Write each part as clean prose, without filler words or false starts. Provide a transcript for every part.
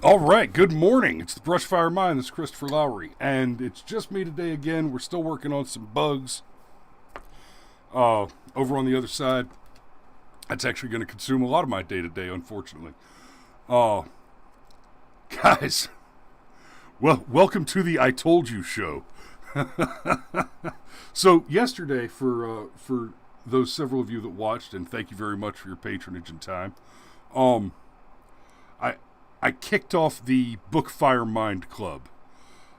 All right, good morning. It's the Brushfire Mind. This is Christopher Lowry, and it's just me today again. We're still working on some bugs over on the other side. That's actually going to consume a lot of my day-to-day, unfortunately. Guys, well, welcome to the I Told You show. So yesterday, for those several of you that watched, and thank you very much for your patronage and time, I kicked off the Bookfire Mind Club.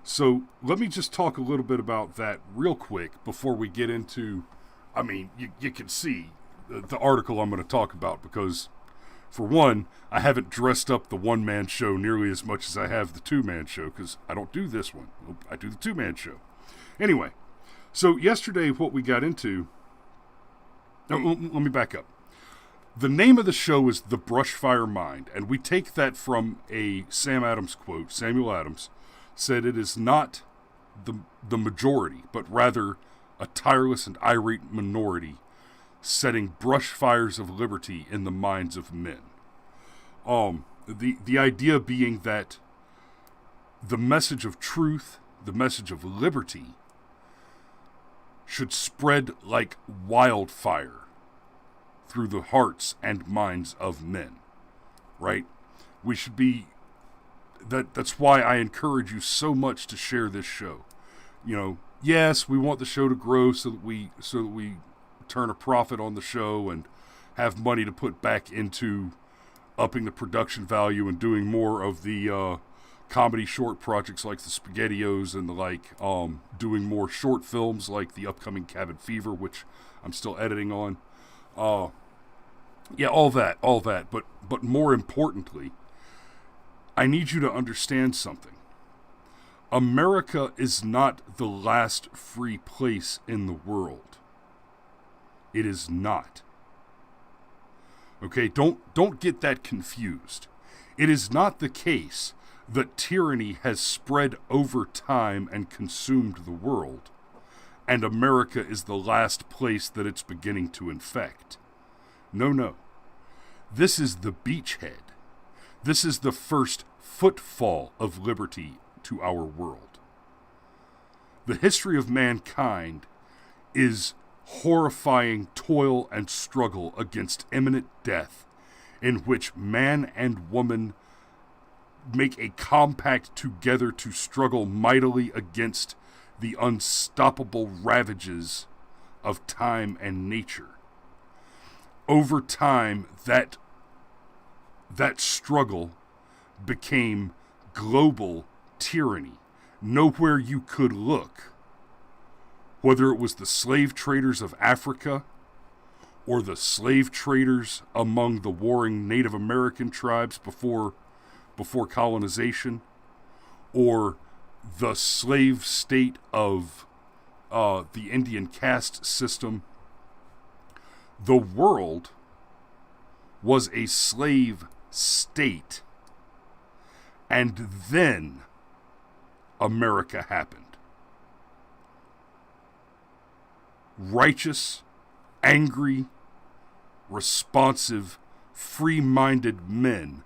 So let me just talk a little bit about that real quick before we get into, you can see the article I'm going to talk about because, for one, I haven't dressed up the one-man show nearly as much as I have the two-man show because I don't do this one. I do the two-man show. Anyway, so yesterday what we got into, let me back up. The name of the show is The Brushfire Mind, and we take that from a Sam Adams quote. Samuel Adams said it is not the majority, but rather a tireless and irate minority setting brush fires of liberty in the minds of men. The idea being that the message of truth, the message of liberty, should spread like wildfire through the hearts and minds of men, right? We should be, that's why I encourage you so much to share this show. You know, yes, we want the show to grow so that we turn a profit on the show and have money to put back into upping the production value and doing more of the comedy short projects like the SpaghettiOs and the like, doing more short films like the upcoming Cabin Fever, which I'm still editing on. Yeah, all that, but more importantly, I need you to understand something. America is not the last free place in the world. It is not. Okay, don't get that confused. It is not the case that tyranny has spread over time and consumed the world, and America is the last place that it's beginning to infect. No. This is the beachhead. This is the first footfall of liberty to our world. The history of mankind is horrifying toil and struggle against imminent death, in which man and woman make a compact together to struggle mightily against the unstoppable ravages of time and nature. Over time, that struggle became global tyranny. Nowhere you could look, whether it was the slave traders of Africa or the slave traders among the warring Native American tribes before colonization, or the slave state of the Indian caste system. The world was a slave state, and then America happened. Righteous, angry, responsive, free-minded men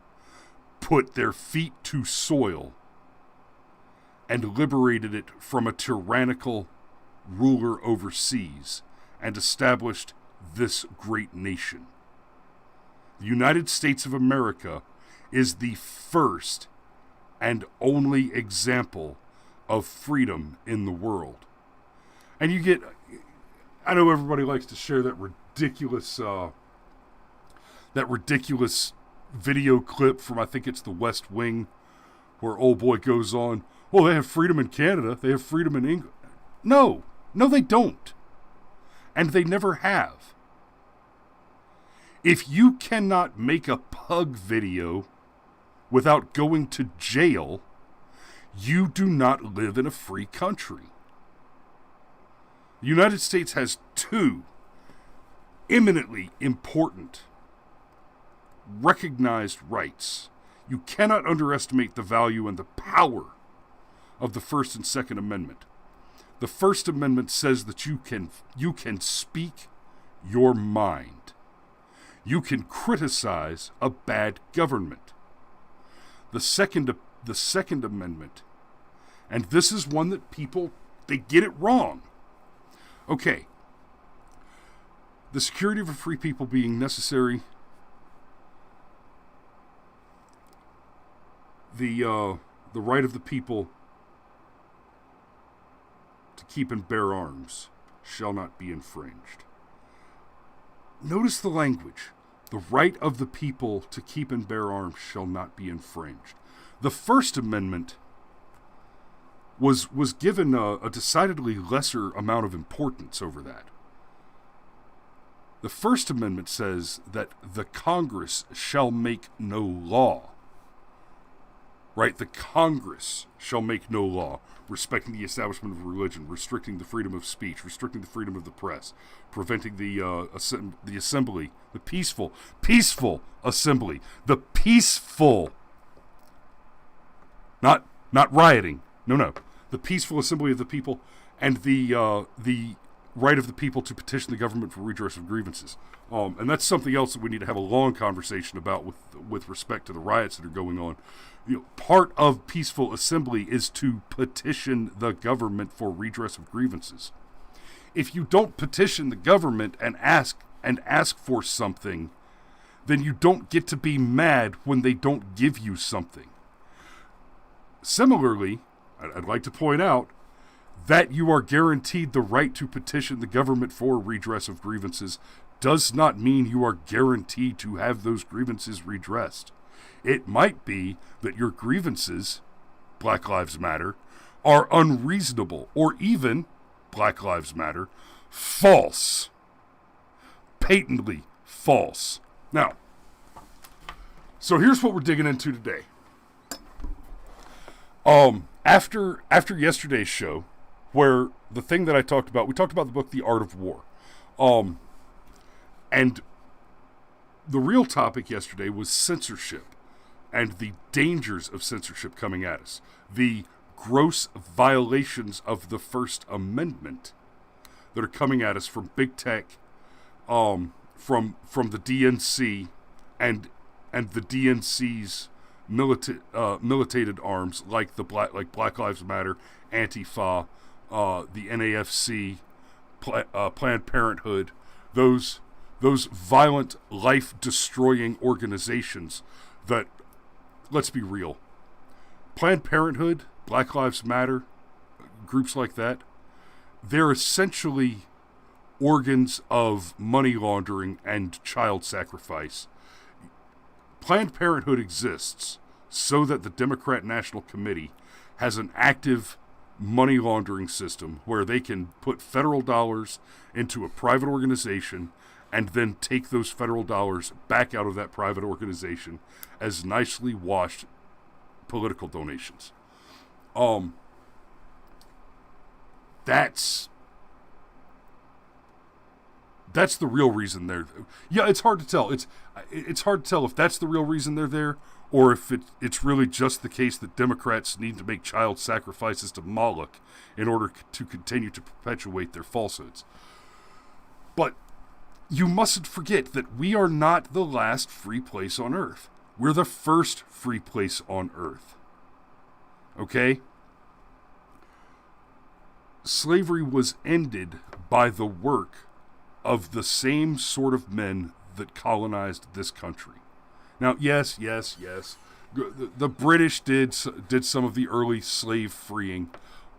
put their feet to soil and liberated it from a tyrannical ruler overseas and established this great nation. The United States of America is the first and only example of freedom in the world. And you get, I know everybody likes to share that ridiculous video clip from, I think it's The West Wing, where old boy goes on, well, they have freedom in Canada, they have freedom in England. No, they don't. And they never have. If you cannot make a pug video without going to jail, you do not live in a free country. The United States has two eminently important, recognized rights. You cannot underestimate the value and the power of the First and Second Amendment. The First Amendment says that you can speak your mind. You can criticize a bad government. The Second Amendment, and this is one that people, they get it wrong. Okay, the security of a free people being necessary, the right of the people to keep and bear arms shall not be infringed. Notice the language. The right of the people to keep and bear arms shall not be infringed. The First Amendment was given a decidedly lesser amount of importance over that. The First Amendment says that the Congress shall make no law. Right? The Congress shall make no law respecting the establishment of religion, restricting the freedom of speech, restricting the freedom of the press, preventing the assembly, the peaceful assembly, the peaceful, not rioting, no, the peaceful assembly of the people, and the right of the people to petition the government for redress of grievances. And that's something else that we need to have a long conversation about with respect to the riots that are going on. Part of peaceful assembly is to petition the government for redress of grievances. If you don't petition the government and ask for something, then you don't get to be mad when they don't give you something. Similarly, I'd like to point out that you are guaranteed the right to petition the government for redress of grievances does not mean you are guaranteed to have those grievances redressed. It might be that your grievances, Black Lives Matter, are unreasonable, or even, Black Lives Matter, false. Patently false. Now, so here's what we're digging into today. After yesterday's show, where the thing that we talked about the book The Art of War. And the real topic yesterday was censorship and the dangers of censorship coming at us. The gross violations of the First Amendment that are coming at us from big tech, from the DNC and the DNC's militated arms like Black Lives Matter, Antifa, the NAFC, Planned Parenthood, those violent, life-destroying organizations that, let's be real, Planned Parenthood, Black Lives Matter, groups like that, they're essentially organs of money laundering and child sacrifice. Planned Parenthood exists so that the Democrat National Committee has an active money laundering system where they can put federal dollars into a private organization and then take those federal dollars back out of that private organization as nicely washed political donations. That's the real reason they're... Yeah, it's hard to tell. It's hard to tell if that's the real reason they're there, or if it's really just the case that Democrats need to make child sacrifices to Moloch in order to continue to perpetuate their falsehoods. But you mustn't forget that we are not the last free place on Earth. We're the first free place on Earth. Okay? Slavery was ended by the work of the same sort of men that colonized this country. Now, yes. The British did some of the early slave freeing,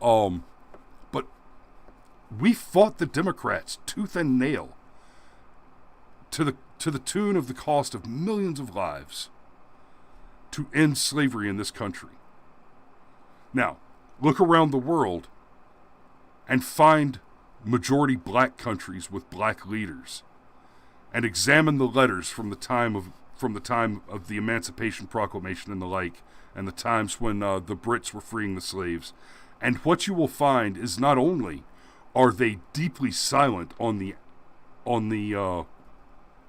but we fought the Democrats tooth and nail to the tune of the cost of millions of lives to end slavery in this country. Now, look around the world and find majority black countries with black leaders, and examine the letters from the time of the Emancipation Proclamation and the like, and the times when the Brits were freeing the slaves. And what you will find is not only are they deeply silent on the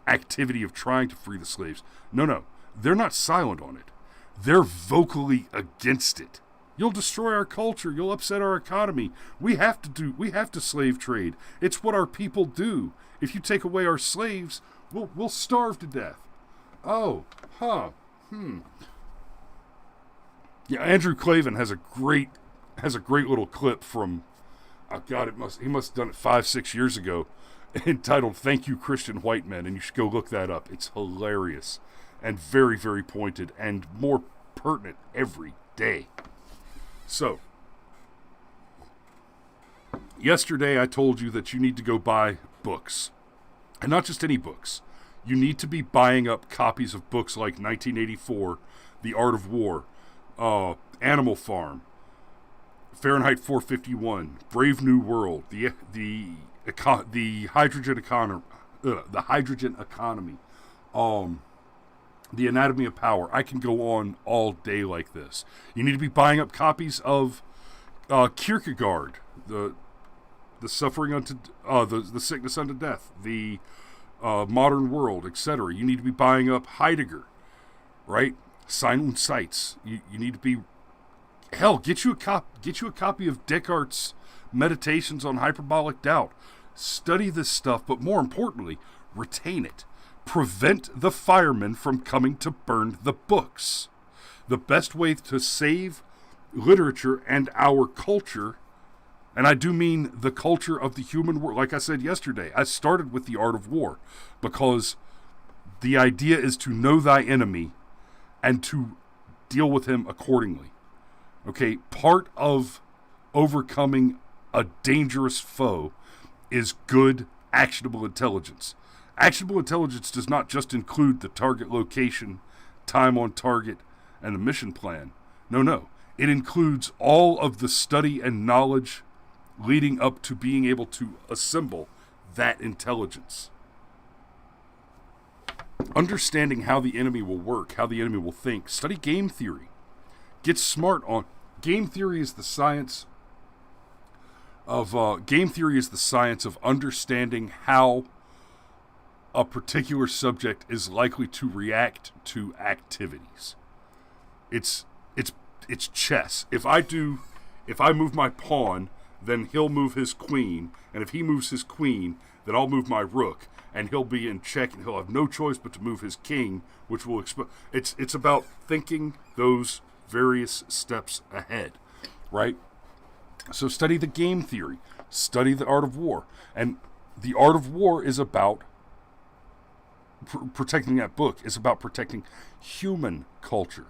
activity of trying to free the slaves. No, they're not silent on it. They're vocally against it. You'll destroy our culture. You'll upset our economy. We have to slave trade. It's what our people do. If you take away our slaves, we'll starve to death. Oh, Yeah, Andrew Clavin has a great little clip from, oh God, he must have done it 5-6 years ago, entitled "Thank You, Christian White Men," and you should go look that up. It's hilarious and very, very pointed and more pertinent every day. So, yesterday I told you that you need to go buy books, and not just any books. You need to be buying up copies of books like 1984, The Art of War, Animal Farm, Fahrenheit 451, Brave New World, the hydrogen economy, The Anatomy of Power. I can go on all day like this. You need to be buying up copies of Kierkegaard, the suffering unto the sickness unto death, the modern world, etc. You need to be buying up Heidegger, right? Silent Sights. You need to be, hell, get you a copy of Descartes' Meditations on Hyperbolic Doubt. Study this stuff, but more importantly, retain it. Prevent the firemen from coming to burn the books. The best way to save literature and our culture, and I do mean the culture of the human world. Like I said yesterday, I started with The Art of War because the idea is to know thy enemy and to deal with him accordingly. Okay, part of overcoming a dangerous foe is good, actionable intelligence. Actionable intelligence does not just include the target location, time on target, and the mission plan. No. It includes all of the study and knowledge leading up to being able to assemble that intelligence. Understanding how the enemy will work, how the enemy will think. Study game theory. Get smart on game theory. Is the science of understanding how a particular subject is likely to react to activities. It's chess. If I move my pawn, then he'll move his queen, and if he moves his queen, then I'll move my rook, and he'll be in check, and he'll have no choice but to move his king, which will it's about thinking those various steps ahead, right? So study the game theory, study The Art of War, and The Art of War is about protecting that book, is about protecting human culture,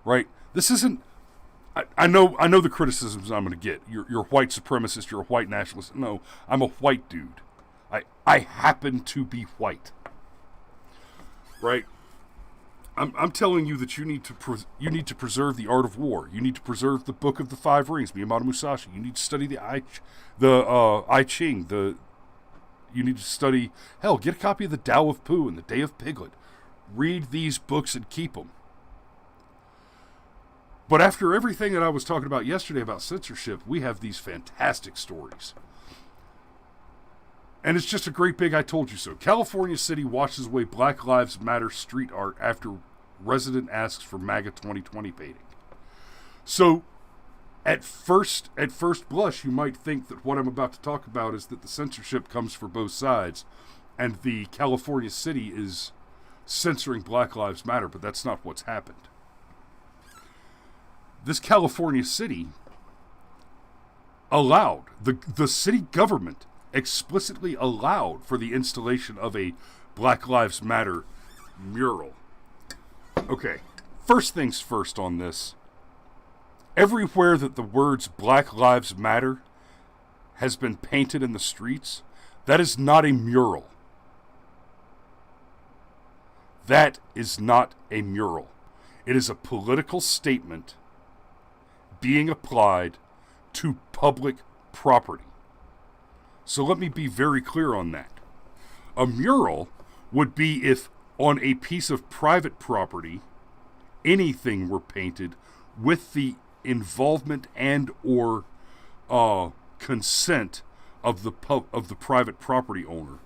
right? This isn't, I know the criticisms I'm going to get. You're a white supremacist, you're a white nationalist. No, I'm a white dude. I happen to be white, right? I'm telling you that you need to preserve The Art of War. You need to preserve the Book of the Five Rings, Miyamoto Musashi. You need to study the I Ching. You need to study. Hell, get a copy of the Tao of Pooh and the Day of Piglet. Read these books and keep them. But after everything that I was talking about yesterday about censorship, we have these fantastic stories. And it's just a great big I told you so. California City washes away Black Lives Matter street art after resident asks for MAGA 2020 painting. So, at first blush, you might think that what I'm about to talk about is that the censorship comes for both sides, and the California City is censoring Black Lives Matter, but that's not what's happened. This California City allowed, the city government explicitly allowed for the installation of a Black Lives Matter mural. Okay, first things first on this. Everywhere that the words Black Lives Matter has been painted in the streets, that is not a mural. That is not a mural. It is a political statement being applied to public property. So let me be very clear on that. A mural would be if on a piece of private property, anything were painted with the involvement and or consent of the private property owner,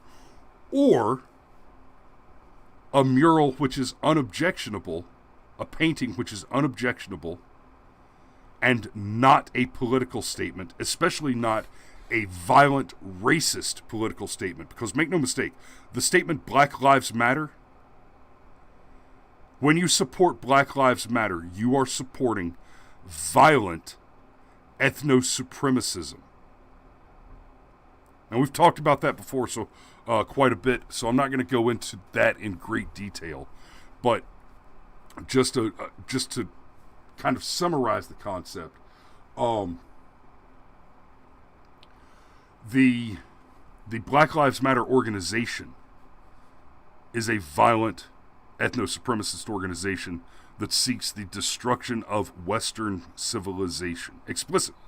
or a mural which is unobjectionable, a painting which is unobjectionable and not a political statement, especially not a violent, racist political statement. Because make no mistake, the statement Black Lives Matter, when you support Black Lives Matter, you are supporting violent ethno-supremacism. And we've talked about that before, so quite a bit, so I'm not going to go into that in great detail. But just to kind of summarize the concept, the Black Lives Matter organization is a violent ethno-supremacist organization that seeks the destruction of Western civilization. Explicitly.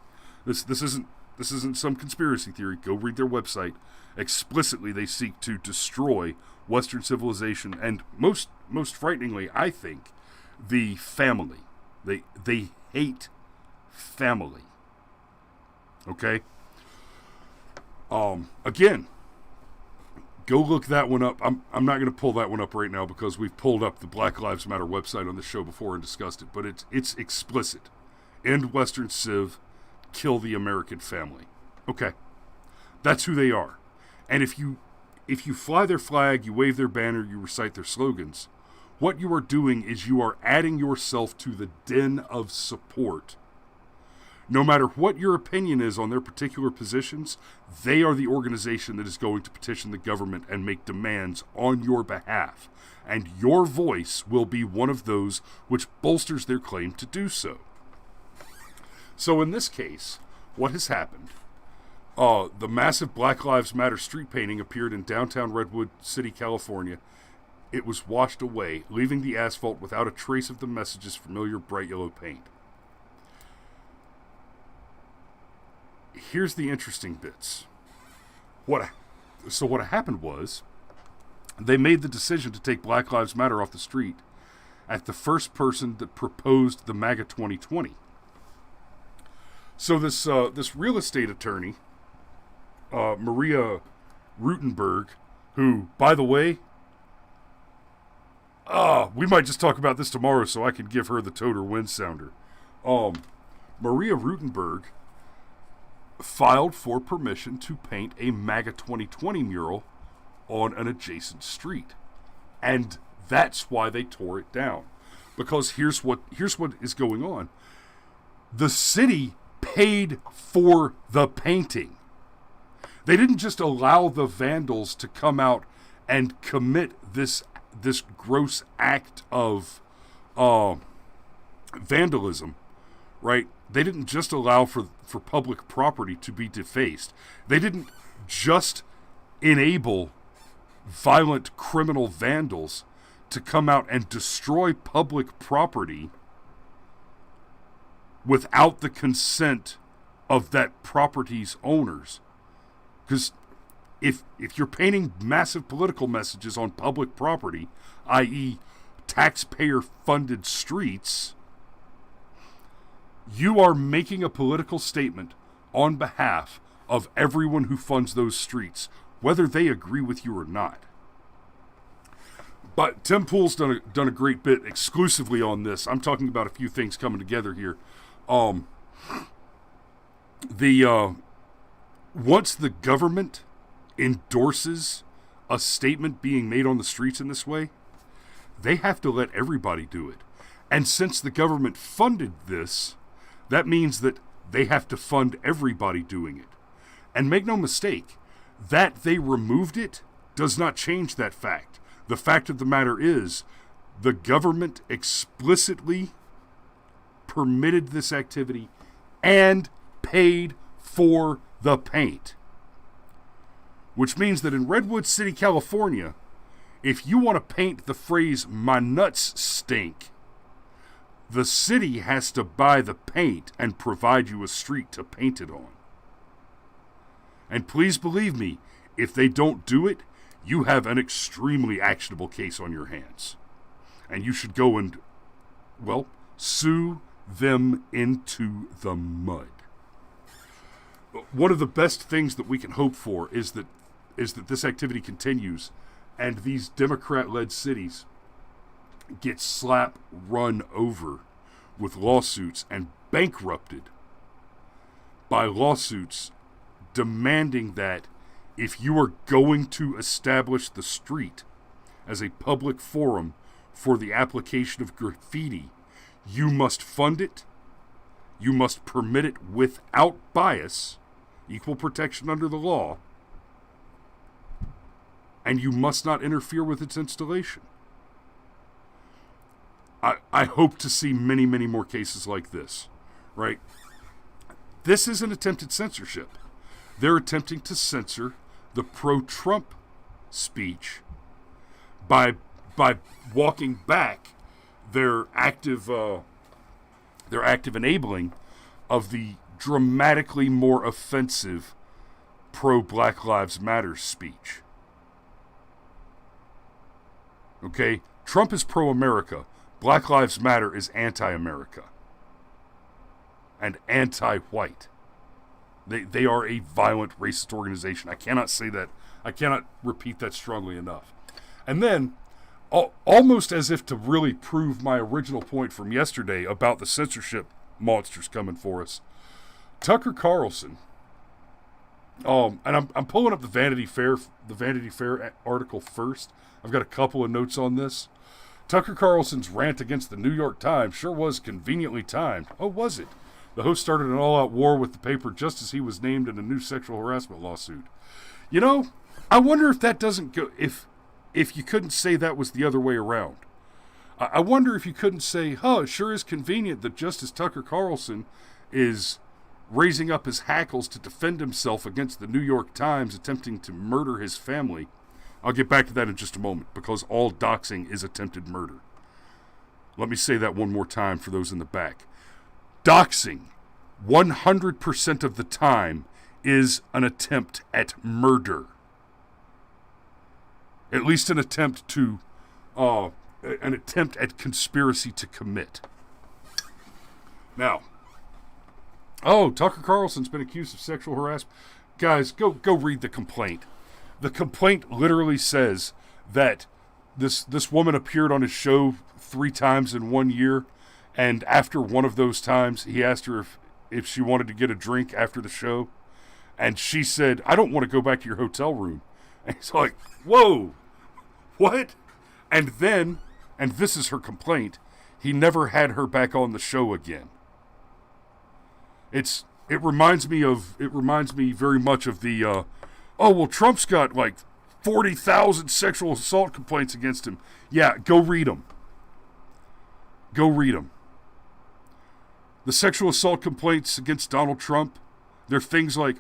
This isn't some conspiracy theory. Go read their website. Explicitly, they seek to destroy Western civilization, and most frighteningly, I think, the family. They hate family. Okay? Again, go look that one up. I'm not going to pull that one up right now because we've pulled up the Black Lives Matter website on the show before and discussed it, but it's explicit. End Western Civ, kill the American family. Okay. That's who they are. And if you fly their flag, you wave their banner, you recite their slogans, what you are doing is you are adding yourself to the den of support. No matter what your opinion is on their particular positions, they are the organization that is going to petition the government and make demands on your behalf. And your voice will be one of those which bolsters their claim to do so. So in this case, what has happened? The massive Black Lives Matter street painting appeared in downtown Redwood City, California. It was washed away, leaving the asphalt without a trace of the message's familiar bright yellow paint. Here's the interesting bits. What happened was, they made the decision to take Black Lives Matter off the street at the first person that proposed the MAGA 2020. So this real estate attorney, Maria Rutenberg, who, by the way, we might just talk about this tomorrow so I can give her the Totar Win sounder. Maria Rutenberg filed for permission to paint a MAGA 2020 mural on an adjacent street. And that's why they tore it down. Because here's what is going on. The city paid for the painting. They didn't just allow the vandals to come out and commit this gross act of vandalism, right? They didn't just allow for public property to be defaced. They didn't just enable violent criminal vandals to come out and destroy public property without the consent of that property's owners. Because if you're painting massive political messages on public property, i.e. taxpayer-funded streets, you are making a political statement on behalf of everyone who funds those streets, whether they agree with you or not. But Tim Pool's done a great bit exclusively on this. I'm talking about a few things coming together here. Once the government endorses a statement being made on the streets in this way, they have to let everybody do it. And since the government funded this, that means that they have to fund everybody doing it. And make no mistake, that they removed it does not change that fact. The fact of the matter is, the government explicitly permitted this activity and paid for the paint. Which means that in Redwood City, California, if you want to paint the phrase, "my nuts stink," the city has to buy the paint and provide you a street to paint it on. And please believe me, if they don't do it, you have an extremely actionable case on your hands. And you should go and, well, sue them into the mud. One of the best things that we can hope for is that this activity continues and these Democrat-led cities get run over with lawsuits and bankrupted by lawsuits demanding that if you are going to establish the street as a public forum for the application of graffiti, you must fund it, You must permit it without bias, equal protection under the law, and you must not interfere with its installation. I hope to see many, many more cases like this, right? This is an attempted censorship. They're attempting to censor the pro-Trump speech by walking back their active enabling of the dramatically more offensive pro-Black Lives Matter speech. Okay? Trump is pro-America. Black Lives Matter is anti-America. And anti-white. They are a violent racist organization. I cannot say that. I cannot repeat that strongly enough. And then, almost as if to really prove my original point from yesterday about the censorship monsters coming for us, Tucker Carlson, and I'm pulling up the Vanity Fair article first. I've got a couple of notes on this. Tucker Carlson's rant against the New York Times sure was conveniently timed. Oh, was it? The host started an all-out war with the paper just as he was named in a new sexual harassment lawsuit. You know, I wonder if that doesn't go... If you couldn't say that was the other way around. I wonder if you couldn't say, it sure is convenient that Justice Tucker Carlson is raising up his hackles to defend himself against the New York Times attempting to murder his family. I'll get back to that in just a moment, because all doxing is attempted murder. Let me say that one more time for those in the back. Doxing, 100% of the time, is an attempt at murder. At least an attempt at conspiracy to commit. Now, Tucker Carlson's been accused of sexual harassment. Guys, go read the complaint. The complaint literally says that this woman appeared on his show 3 times in 1 year, and after one of those times, he asked her if she wanted to get a drink after the show, and she said, "I don't want to go back to your hotel room." And he's like, "Whoa, what?" And then, and this is her complaint, he never had her back on the show again. It reminds me very much of the Trump's got like 40,000 sexual assault complaints against him. Yeah, go read them. Go read them. The sexual assault complaints against Donald Trump, they're things like,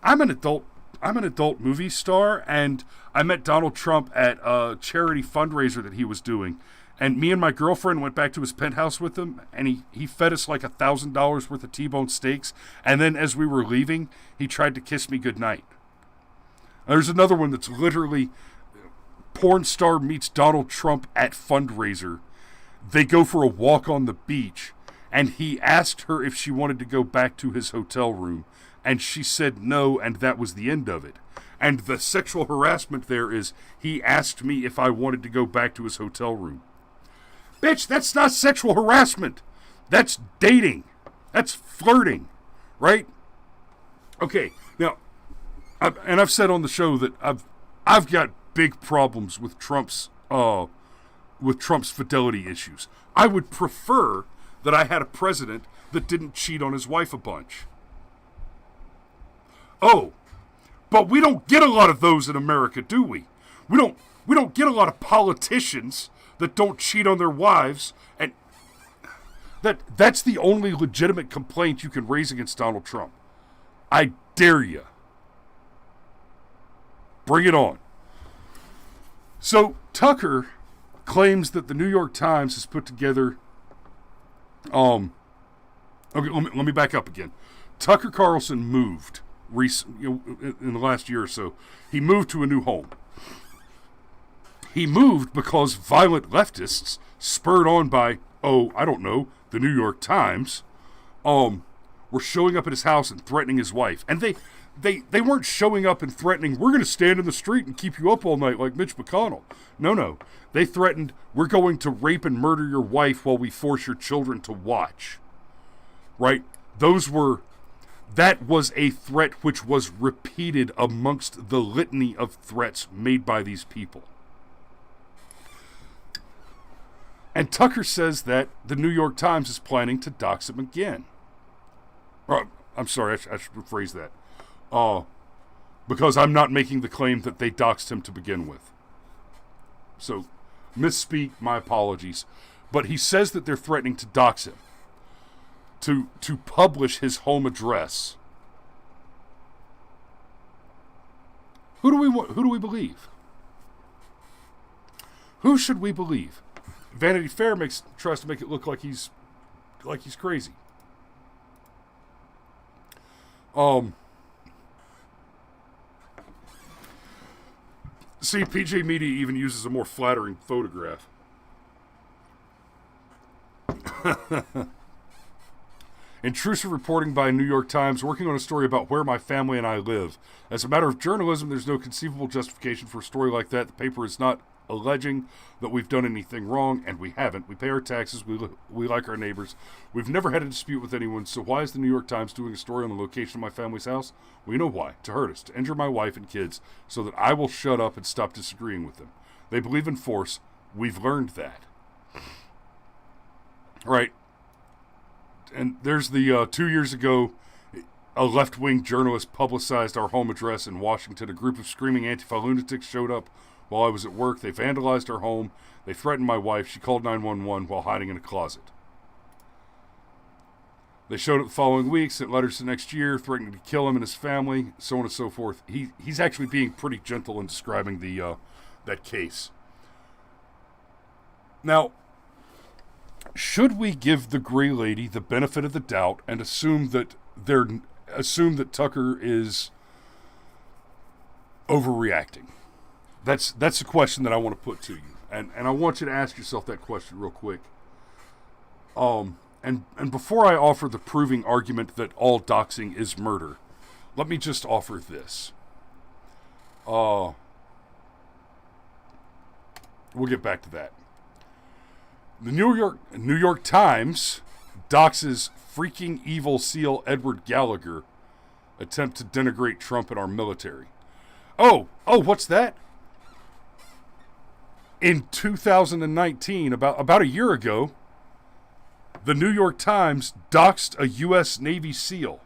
I'm an adult movie star, and I met Donald Trump at a charity fundraiser that he was doing, and me and my girlfriend went back to his penthouse with him, and he fed us like $1,000 worth of T-bone steaks, and then as we were leaving, he tried to kiss me goodnight. There's another one that's literally porn star meets Donald Trump at fundraiser. They go for a walk on the beach, and he asked her if she wanted to go back to his hotel room, and she said no, and that was the end of it. And the sexual harassment there is, he asked me if I wanted to go back to his hotel room. Bitch, that's not sexual harassment. That's dating. That's flirting, right? Okay, now, I've said on the show that I've got big problems with Trump's fidelity issues. I would prefer that I had a president that didn't cheat on his wife a bunch. Oh, but we don't get a lot of those in America, do we? We don't get a lot of politicians that don't cheat on their wives, and that's the only legitimate complaint you can raise against Donald Trump. I dare you. Bring it on. So, Tucker claims that the New York Times has put together... Okay, let me back up again. Tucker Carlson moved in the last year or so. He moved to a new home. He moved because violent leftists, spurred on by, the New York Times, were showing up at his house and threatening his wife. And they weren't showing up and threatening, we're going to stand in the street and keep you up all night like Mitch McConnell. No. They threatened, we're going to rape and murder your wife while we force your children to watch. Right? That was a threat which was repeated amongst the litany of threats made by these people. And Tucker says that the New York Times is planning to dox him again. I'm sorry, I should rephrase that. Because I'm not making the claim that they doxed him to begin with. So, misspeak, my apologies. But he says that they're threatening to dox him. To publish his home address. Who do we believe? Who should we believe? Vanity Fair tries to make it look like he's crazy. See, PJ Media even uses a more flattering photograph. Intrusive reporting by New York Times, working on a story about where my family and I live. As a matter of journalism, there's no conceivable justification for a story like that. The paper is not alleging that we've done anything wrong, and we haven't. We pay our taxes. We like our neighbors. We've never had a dispute with anyone, so why is the New York Times doing a story on the location of my family's house? We know why. To hurt us, to injure my wife and kids, so that I will shut up and stop disagreeing with them. They believe in force. We've learned that. Right. And there's the 2 years ago, a left-wing journalist publicized our home address in Washington. A group of screaming Antifa lunatics showed up while I was at work. They vandalized our home. They threatened my wife. She called 911 while hiding in a closet. They showed up the following week, sent letters the next year, threatening to kill him and his family, so on and so forth. He's actually being pretty gentle in describing that case. Now, should we give the gray lady the benefit of the doubt and assume that Tucker is overreacting? That's the question that I want to put to you, and I want you to ask yourself that question real quick. And before I offer the proving argument that all doxing is murder, let me just offer this. We'll get back to that. The New York Times doxes freaking evil SEAL Edward Gallagher attempt to denigrate Trump and our military. Oh, what's that? In 2019, about a year ago, the New York Times doxed a U.S. Navy SEAL.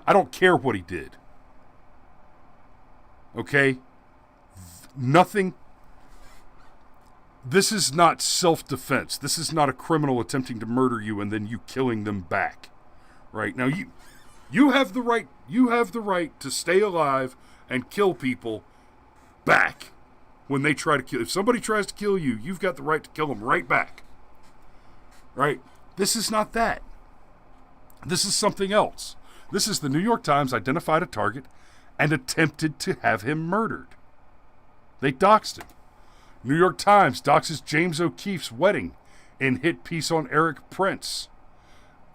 I don't care what he did. Okay? Nothing. This is not self-defense. This is not a criminal attempting to murder you and then you killing them back. Right? Now, you have the right. You have the right to stay alive and kill people back when they try to kill. If somebody tries to kill you, you've got the right to kill them right back. Right? This is not that. This is something else. This is the New York Times identified a target and attempted to have him murdered. They doxed him. New York Times doxes James O'Keefe's wedding in hit piece on Eric Prince.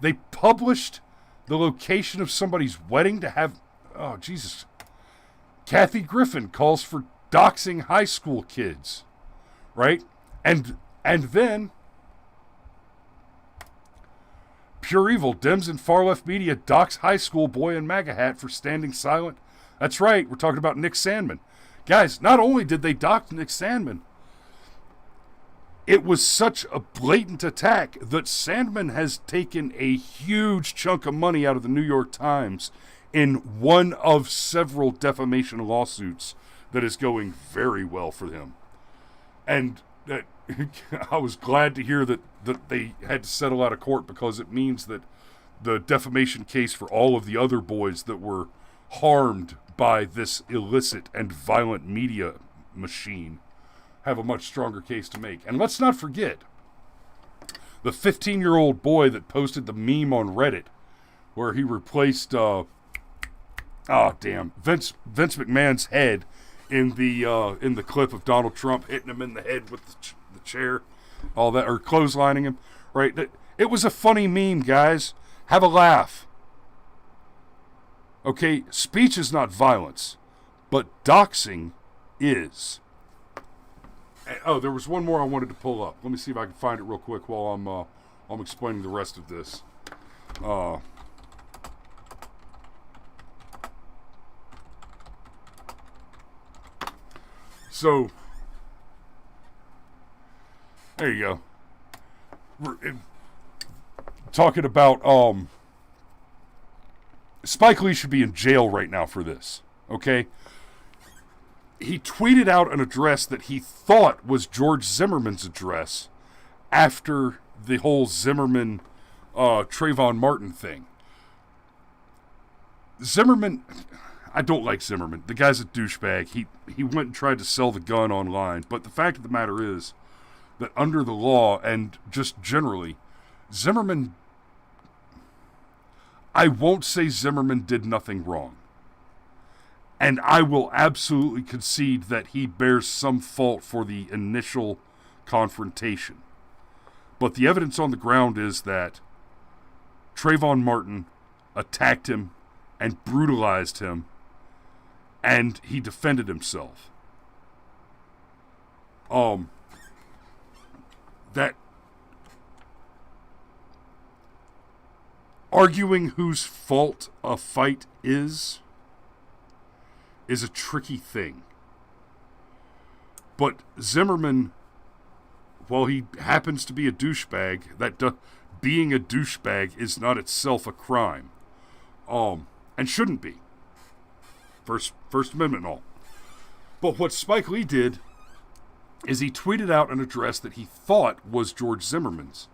They published the location of somebody's wedding to have... Oh, Jesus. Kathy Griffin calls for doxing high school kids. Right? And then... Pure evil, Dems and far-left media dox high school boy in MAGA hat for standing silent. That's right, we're talking about Nick Sandmann. Guys, not only did they dox Nick Sandmann, it was such a blatant attack that Sandmann has taken a huge chunk of money out of the New York Times in one of several defamation lawsuits that is going very well for him. And I was glad to hear that they had to settle out of court, because it means that the defamation case for all of the other boys that were harmed by this illicit and violent media machine have a much stronger case to make. And let's not forget the 15-year-old boy that posted the meme on Reddit where he replaced Vince McMahon's head in the clip of Donald Trump hitting him in the head with the chair, all that, or clotheslining him. Right? It was a funny meme, guys. Have a laugh. Okay, speech is not violence, but doxing is. Oh, there was one more I wanted to pull up. Let me see if I can find it real quick while I'm explaining the rest of this. So, there you go. We're talking about Spike Lee should be in jail right now for this, okay? He tweeted out an address that he thought was George Zimmerman's address after the whole Zimmerman, Trayvon Martin thing. Zimmerman, I don't like Zimmerman. The guy's a douchebag. He went and tried to sell the gun online. But the fact of the matter is that under the law and just generally, Zimmerman, I won't say Zimmerman did nothing wrong. And I will absolutely concede that he bears some fault for the initial confrontation. But the evidence on the ground is that Trayvon Martin attacked him and brutalized him, and he defended himself. That arguing whose fault a fight is a tricky thing. But Zimmerman, while he happens to be a douchebag, being a douchebag is not itself a crime. And shouldn't be. First Amendment and all. But what Spike Lee did is he tweeted out an address that he thought was George Zimmerman's.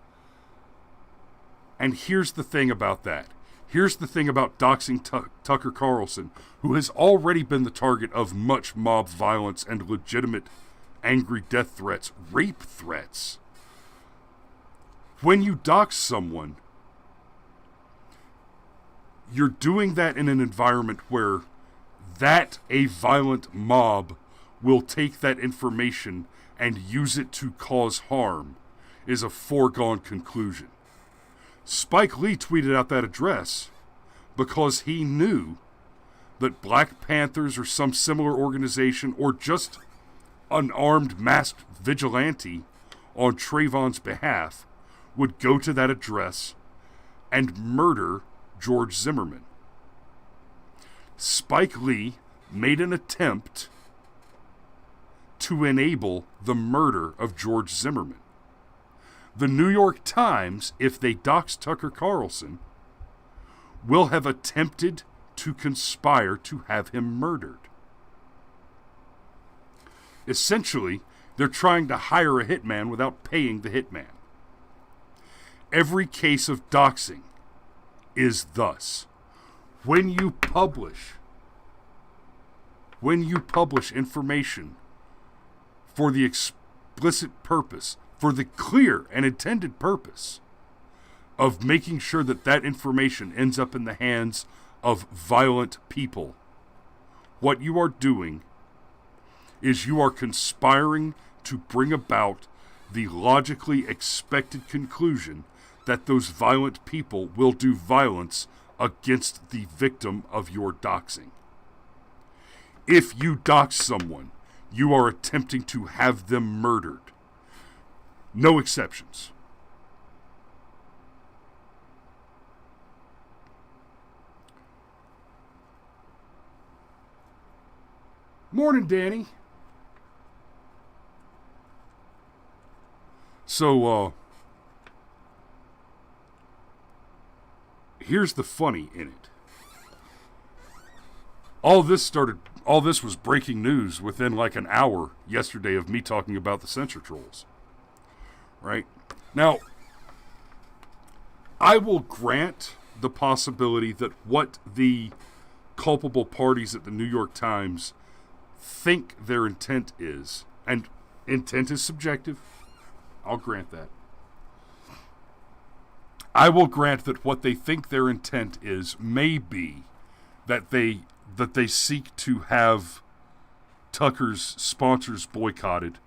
And here's the thing about that. Here's the thing about doxing Tucker Carlson, who has already been the target of much mob violence and legitimate angry death threats, rape threats. When you dox someone, you're doing that in an environment where a violent mob will take that information and use it to cause harm is a foregone conclusion. Spike Lee tweeted out that address because he knew that Black Panthers or some similar organization or just an armed masked vigilante on Trayvon's behalf would go to that address and murder George Zimmerman. Spike Lee made an attempt to enable the murder of George Zimmerman. The New York Times, if they dox Tucker Carlson, will have attempted to conspire to have him murdered. Essentially, they're trying to hire a hitman without paying the hitman. Every case of doxing is thus. When you publish information for the explicit purpose, for the clear and intended purpose of making sure that that information ends up in the hands of violent people, what you are doing is you are conspiring to bring about the logically expected conclusion that those violent people will do violence against the victim of your doxing. If you dox someone, you are attempting to have them murdered. No exceptions. Morning, Danny. So, here's the funny in it. All this was breaking news within like an hour yesterday of me talking about the censor trolls. Right? Now, I will grant the possibility that what the culpable parties at the New York Times think their intent is, and intent is subjective, I'll grant that. I will grant that what they think their intent is may be that they seek to have Tucker's sponsors boycotted.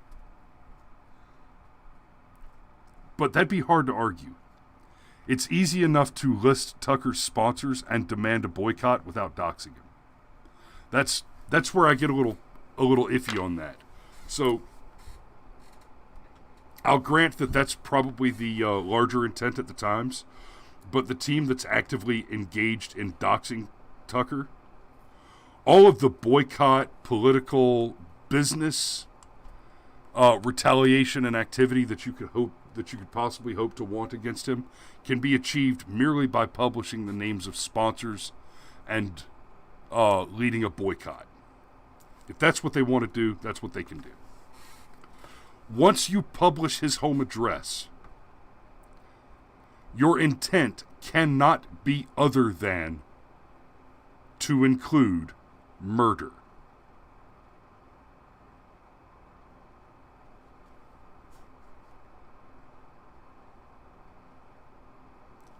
But that'd be hard to argue. It's easy enough to list Tucker's sponsors and demand a boycott without doxing him. That's where I get a little iffy on that. So I'll grant that that's probably the larger intent at the Times, but the team that's actively engaged in doxing Tucker, all of the boycott, political, business, retaliation and activity that you could possibly hope to want against him can be achieved merely by publishing the names of sponsors and leading a boycott. If that's what they want to do, that's what they can do. Once you publish his home address, your intent cannot be other than to include murder.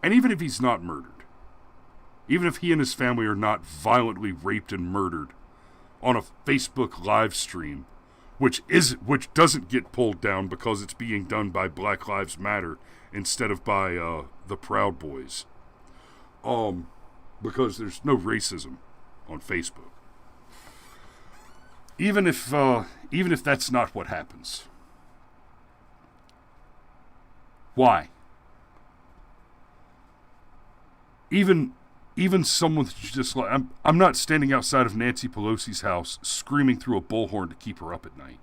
And even if he's not murdered, even if he and his family are not violently raped and murdered on a Facebook live stream, which doesn't get pulled down because it's being done by Black Lives Matter instead of by the Proud Boys, because there's no racism on Facebook. Even if that's not what happens, why? Even someone just like, I'm not standing outside of Nancy Pelosi's house screaming through a bullhorn to keep her up at night.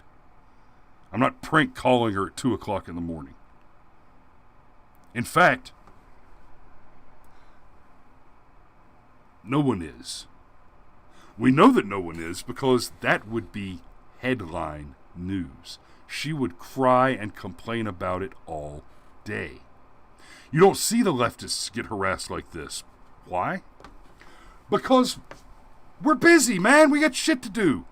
I'm not prank calling her at 2 o'clock in the morning. In fact, no one is. We know that no one is because that would be headline news. She would cry and complain about it all day. You don't see the leftists get harassed like this. Why? Because we're busy, man. We got shit to do.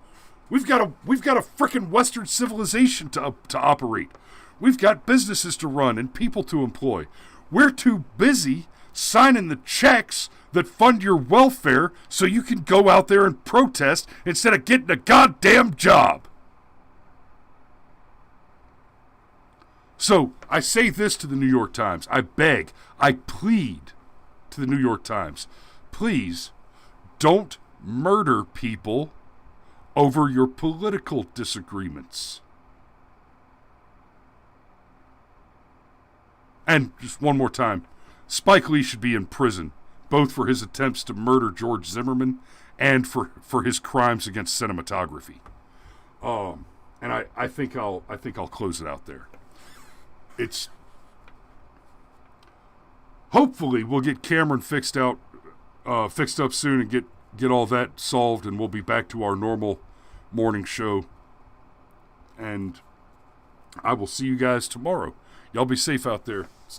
We've got a frickin' Western civilization to operate. We've got businesses to run and people to employ. We're too busy signing the checks that fund your welfare so you can go out there and protest instead of getting a goddamn job. So, I say this to the New York Times. I beg, I plead to the New York Times. Please, don't murder people over your political disagreements. And just one more time, Spike Lee should be in prison, both for his attempts to murder George Zimmerman and for his crimes against cinematography. And I think I'll close it out there. It's hopefully we'll get Cameron fixed up soon and get all that solved, and we'll be back to our normal morning show. And I will see you guys tomorrow. Y'all be safe out there.